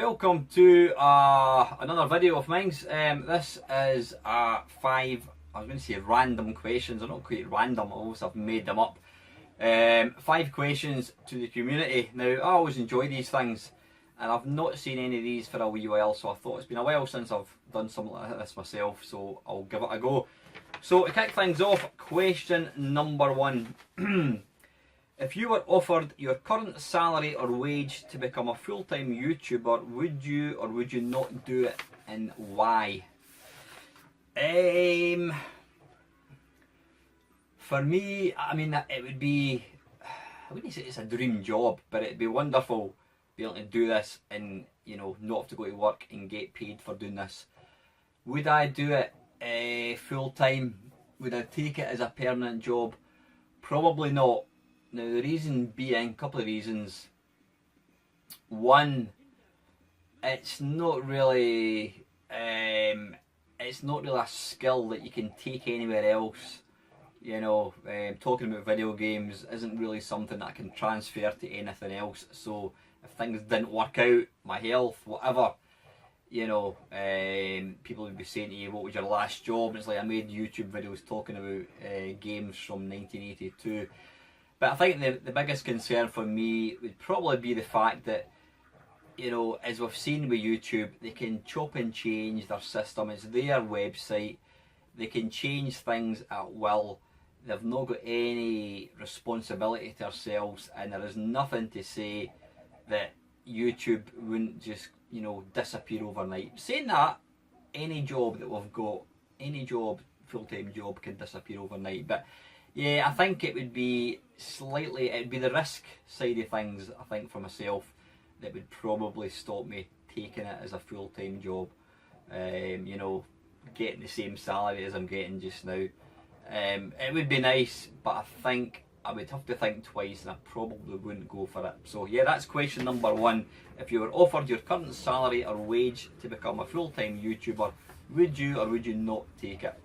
Welcome to another video of mine. This is 5, I was going to say random questions. They're not quite random, obviously I've made them up. 5 questions to the community. Now, I always enjoy these things, and I've not seen any of these for a wee while, so I thought it's been a while since I've done something like this myself, so I'll give it a go. So to kick things off, question number 1. If you were offered your current salary or wage to become a full-time YouTuber, would you or would you not do it, and why? For me, I mean, it would be, I wouldn't say it's a dream job, but it'd be wonderful being able to do this and, you know, not have to go to work and get paid for doing this. Would I do it full-time? Would I take it as a permanent job? Probably not. Now the reason being, a couple of reasons. One, it's not really a skill that you can take anywhere else. You know, talking about video games isn't really something that I can transfer to anything else. So if things didn't work out, my health, whatever, you know, people would be saying to you, what was your last job? And it's like, I made YouTube videos talking about games from 1982. But I think the biggest concern for me would probably be the fact that, you know, as we've seen with YouTube, they can chop and change their system. It's their website. They can change things at will. They've not got any responsibility to themselves, and there is nothing to say that YouTube wouldn't just, you know, disappear overnight. Saying that, any job that we've got, any job, full-time job, can disappear overnight. But yeah, I think it would be the risk side of things, I think, for myself, that would probably stop me taking it as a full-time job. You know, getting the same salary as I'm getting just now. It would be nice, but I think I would have to think twice, and I probably wouldn't go for it. So yeah, that's question number 1. If you were offered your current salary or wage to become a full-time YouTuber, would you or would you not take it?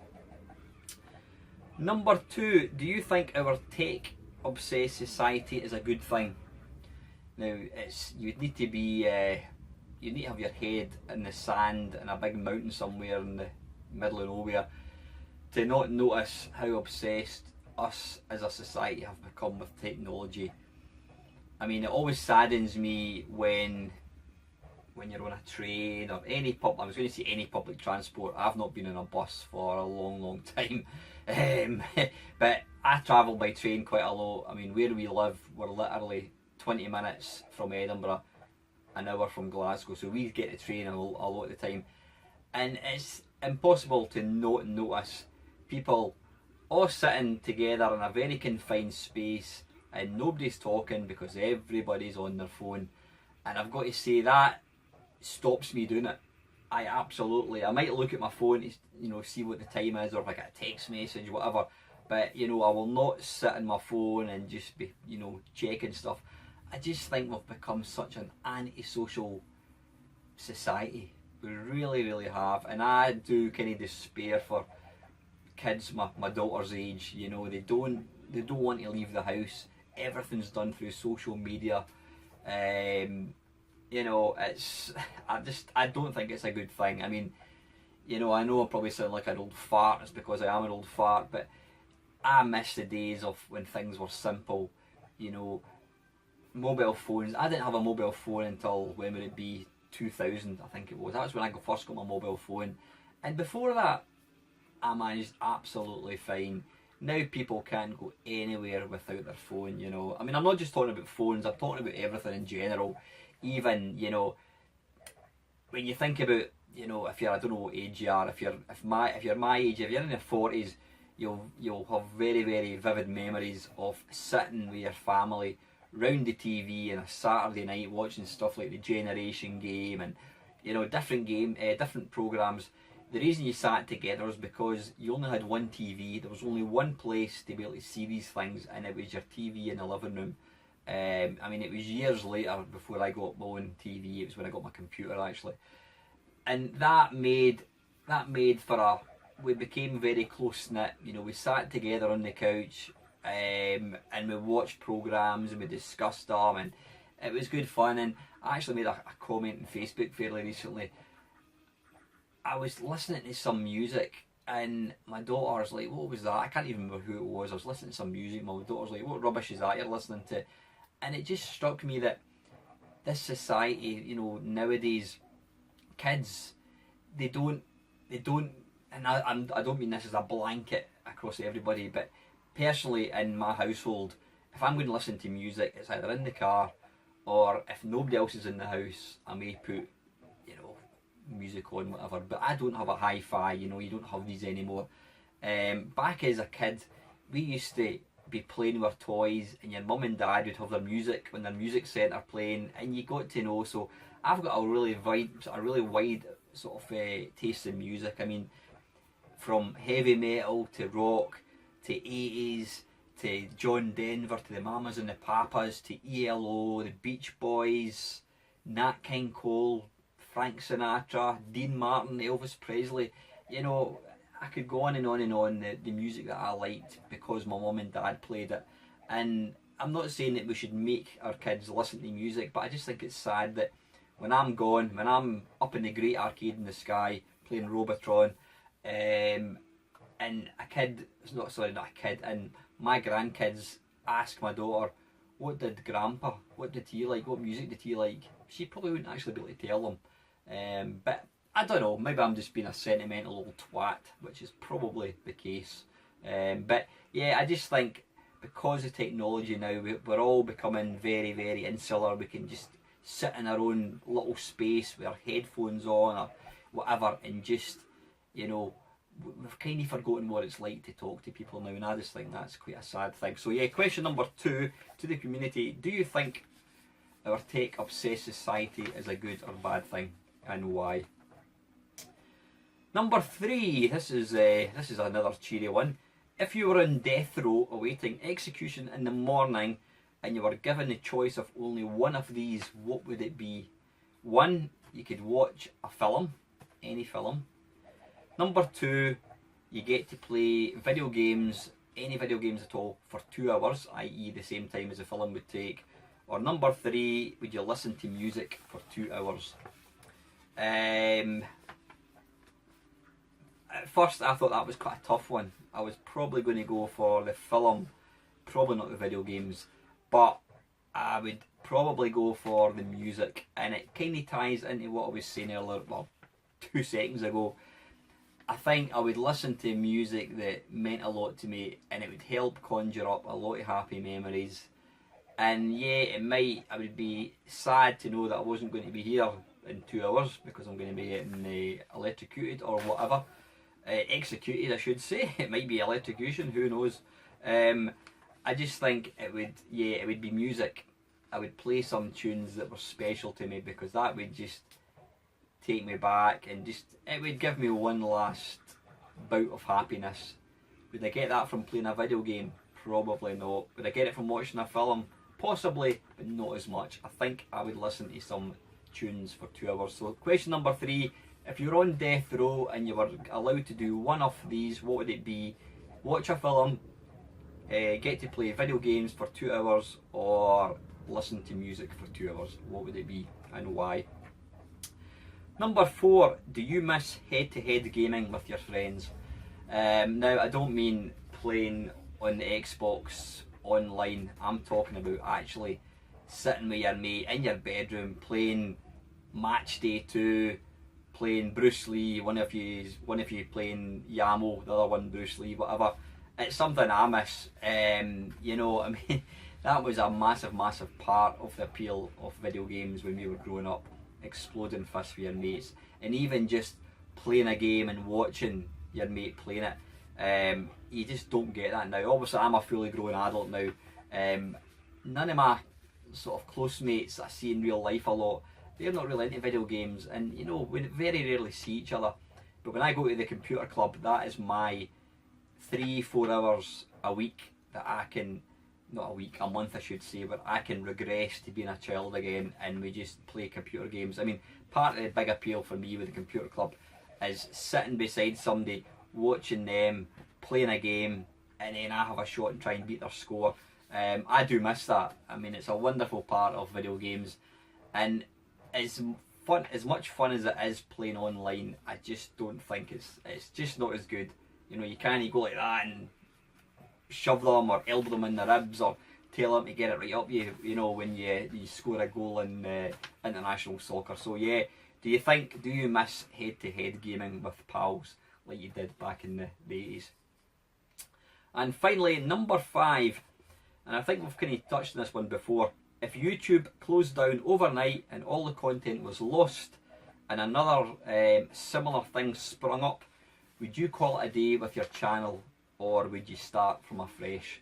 Number 2, do you think our tech-obsessed society is a good thing? Now, you'd need to be, you need to have your head in the sand in a big mountain somewhere in the middle of nowhere to not notice how obsessed us as a society have become with technology. I mean, it always saddens me when you're on a train or any I was going to say any public transport. I've not been on a bus for a long time. But I travel by train quite a lot. I mean, where we live, we're literally 20 minutes from Edinburgh, an hour from Glasgow, so we get the train a lot of the time, and it's impossible to not notice people all sitting together in a very confined space and nobody's talking because everybody's on their phone. And I've got to say, that stops me doing it. I might look at my phone to, you know, see what the time is, or if I get a text message, whatever, but, you know, I will not sit on my phone and just be, you know, checking stuff. I just think we've become such an antisocial society. We really have, and I do kind of despair for kids my daughter's age. You know, they don't want to leave the house. Everything's done through social media. You know, I don't think it's a good thing. I mean, you know I probably sound like an old fart. It's because I am an old fart, but I miss the days of when things were simple. You know, mobile phones. I didn't have a mobile phone until, when would it be, 2000, I think it was. That was when I first got my mobile phone. And before that, I managed absolutely fine. Now people can't go anywhere without their phone, you know. I mean, I'm not just talking about phones, I'm talking about everything in general. Even, you know, when you think about, you know, if you're, I don't know what age you are, if you're my age, if you're in your 40s, you'll have very vivid memories of sitting with your family round the TV on a Saturday night watching stuff like the Generation Game and, you know, different programmes. The reason you sat together was because you only had one TV. There was only one place to be able to see these things, and it was your TV in the living room. I mean, it was years later before I got my own TV. It was when I got my computer, actually, and that made for we became very close knit. You know, we sat together on the couch, and we watched programmes and we discussed them, and it was good fun, and I actually made a comment on Facebook fairly recently. I was listening to some music and my daughter's like, what was that? I can't even remember who it was. I was listening to some music, my daughter's like, what rubbish is that you're listening to? And it just struck me that this society, you know, nowadays, kids, they don't, and I don't mean this as a blanket across everybody, but personally in my household, if I'm going to listen to music, it's either in the car, or if nobody else is in the house, I may put, you know, music on, whatever. But I don't have a hi-fi, you know, you don't have these anymore. Back as a kid, we used to be playing with toys, and your mum and dad would have their music when their music centre playing, and you got to know. So I've got a really wide sort of taste in music. I mean, from heavy metal to rock to 80s to John Denver to the Mamas and the Papas to ELO, the Beach Boys, Nat King Cole, Frank Sinatra, Dean Martin, Elvis Presley. You know, I could go on and on and on, the music that I liked because my mum and dad played it. And I'm not saying that we should make our kids listen to music, but I just think it's sad that when I'm gone, when I'm up in the great arcade in the sky playing Robotron, and a kid, not a kid, and my grandkids ask my daughter, what did Grandpa, what did he like, what music did he like? She probably wouldn't actually be able to tell them. But I don't know, maybe I'm just being a sentimental old twat, which is probably the case. But yeah, I just think because of technology now, we're all becoming very, very insular. We can just sit in our own little space with our headphones on or whatever, and just, you know, we've kind of forgotten what it's like to talk to people now, and I just think that's quite a sad thing. So yeah, question number 2 to the community: do you think our tech obsessed society is a good or bad thing, and why? Number 3, this is another cheery one. If you were on death row awaiting execution in the morning and you were given the choice of only one of these, what would it be? 1, you could watch a film, any film. Number 2, you get to play video games, any video games at all, for 2 hours, i.e. the same time as the film would take. Or number 3, would you listen to music for 2 hours? At first I thought that was quite a tough one. I was probably going to go for the film, probably not the video games, but I would probably go for the music, and it kind of ties into what I was saying earlier, well, 2 seconds ago. I think I would listen to music that meant a lot to me, and it would help conjure up a lot of happy memories. And yeah, I would be sad to know that I wasn't going to be here in 2 hours because I'm going to be getting electrocuted or whatever. Executed, I should say. It might be electrocution, who knows. I just think it would be music. I would play some tunes that were special to me, because that would just take me back, and just, it would give me one last bout of happiness. Would I get that from playing a video game? Probably not. Would I get it from watching a film? Possibly, but not as much. I think I would listen to some tunes for 2 hours. So question number 3, if you were on death row and you were allowed to do one of these, what would it be? Watch a film, get to play video games for 2 hours, or listen to music for 2 hours? What would it be, and why? Number 4, do you miss head-to-head gaming with your friends? Now, I don't mean playing on the Xbox online. I'm talking about actually sitting with your mate in your bedroom playing Match Day 2, playing Bruce Lee, one of you playing Yamo, the other one Bruce Lee, whatever. It's something I miss. You know, I mean, that was a massive part of the appeal of video games when we were growing up. Exploding fists with your mates, and even just playing a game and watching your mate playing it. You just don't get that now. Obviously I'm a fully grown adult now. None of my sort of close mates I see in real life a lot, they're not really into video games, and you know, we very rarely see each other. But when I go to the computer club, that is my 3-4 hours a week that I can, not a week, a month I should say, but I can regress to being a child again, and we just play computer games. I mean, part of the big appeal for me with the computer club is sitting beside somebody, watching them, playing a game, and then I have a shot and try and beat their score. I do miss that. I mean, it's a wonderful part of video games, and as much fun as it is playing online, I just don't think it's just not as good. You know, you can't go like that and shove them or elbow them in the ribs or tell them to get it right up you. You know, when you score a goal in international soccer. So yeah, do you miss head-to-head gaming with pals like you did back in the 80s? And finally, number 5, and I think we've kind of touched on this one before. If YouTube closed down overnight and all the content was lost and another similar thing sprung up, would you call it a day with your channel, or would you start from afresh?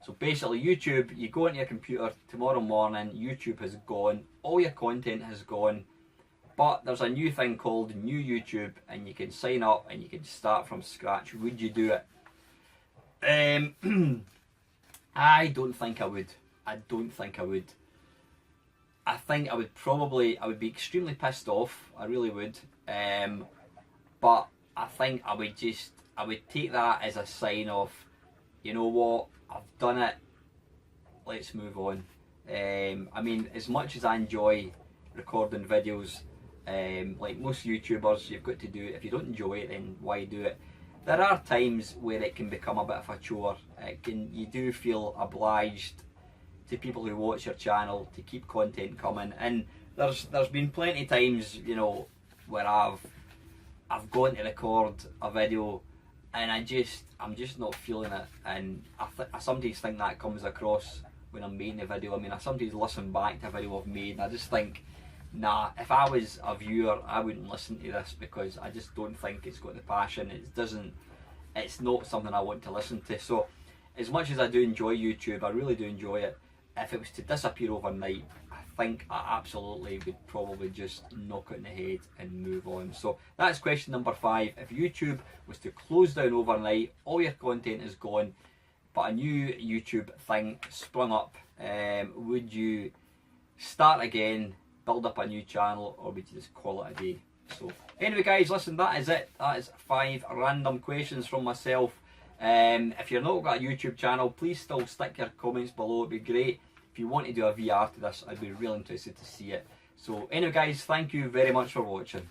So basically YouTube, you go into your computer tomorrow morning, YouTube has gone, all your content has gone, but there's a new thing called New YouTube and you can sign up and you can start from scratch. Would you do it? I don't think I would. I think I would be extremely pissed off. I really would. But I think I would take that as a sign of, you know what, I've done it, let's move on. I mean, as much as I enjoy recording videos, like most YouTubers, you've got to do it. If you don't enjoy it, then why do it? There are times where it can become a bit of a chore. You do feel obliged to people who watch your channel to keep content coming, and there's been plenty of times, you know, where I've gone to record a video and I'm just not feeling it, and I sometimes think that comes across when I'm making a video. I mean, I sometimes listen back to a video I've made and I just think, nah, if I was a viewer, I wouldn't listen to this because I just don't think it's got the passion. It's not something I want to listen to. So as much as I do enjoy YouTube, I really do enjoy it, if it was to disappear overnight, I think I absolutely would probably just knock it in the head and move on. So that's question number 5. If YouTube was to close down overnight, all your content is gone, but a new YouTube thing sprung up, would you start again, build up a new channel, or would you just call it a day? So anyway guys, listen, that is it. That is 5 random questions from myself. If you're not got a YouTube channel, please still stick your comments below. It'd be great. If you want to do a VR to this, I'd be really interested to see it. So anyway guys, thank you very much for watching.